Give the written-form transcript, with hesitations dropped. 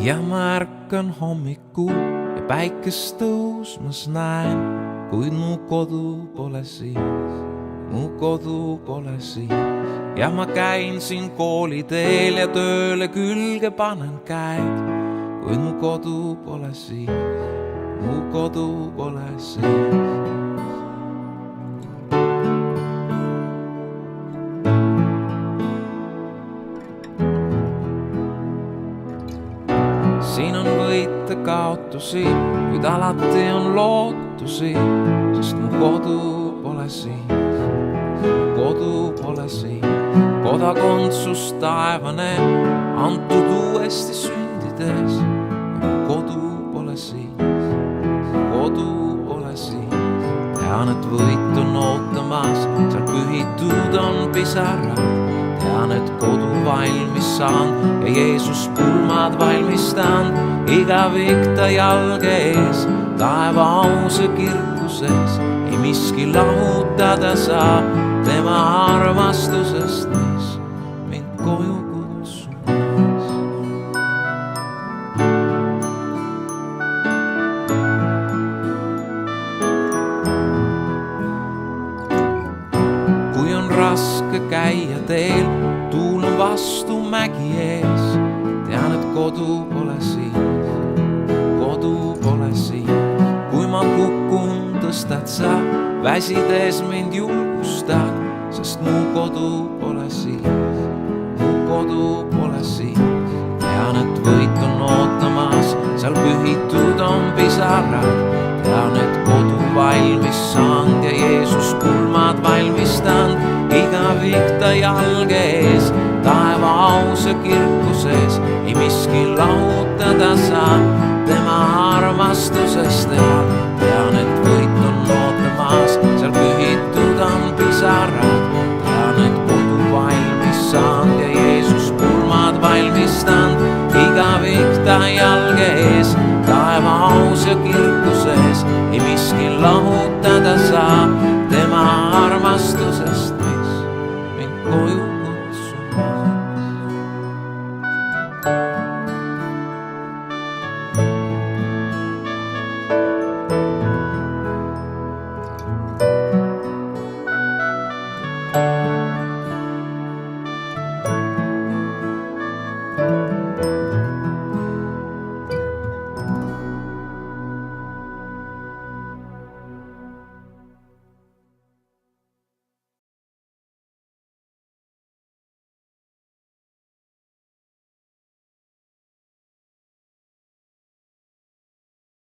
ja ma ärkan hommikul ja päikest tõusmas näen, kuid mu kodu pole siis, mu kodu pole siis. Ja ma käin siin kooliteel ja tööle külge panen käed, kuid mu kodu pole siis, mu kodu pole siis. Siin on võite kaotusi, kuid alati on lootusi, sest mu kodu pole siis, mu kodu pole siis. Kodakondsus taevane antud uuesti sündides, mu kodu pole siis, mu kodu pole siis. Tean, et võit on ootamas, seal pühitud on pisarad. Tean, et kodu valmis saan ja Jeesus pulmad valmistan. Igavik ta jalge ees, taeva ausa kirkuses. Ei miski lahutada saa tema armastusest, mis mind koju kutsumas. Kui on raske käia teel, tuul on vastu mägi ees. Tean, et kodu pole siis, kodu pole siis. Kui ma kukun, tõstad sa, väsides mind julgustad, sest mu kodu pole siis, mu kodu pole siis. Tean, et võit on ootamas, seal pühitud on pisarad. Tean, et kodu valmis saanud ja Jeesus pulmad valmistanud. Igavik ta jalge ees, taeva ausa kirkuses. Ei miski lahutada saa tema armastusest. Tean, et võit on ootamas, seal pühitud on pisarad. Tean, et kodu valmis saanud ja Jeesus pulmad valmistanud. Igavik ta jalge ees, taeva ausa kirkuses. Ei miski lahutada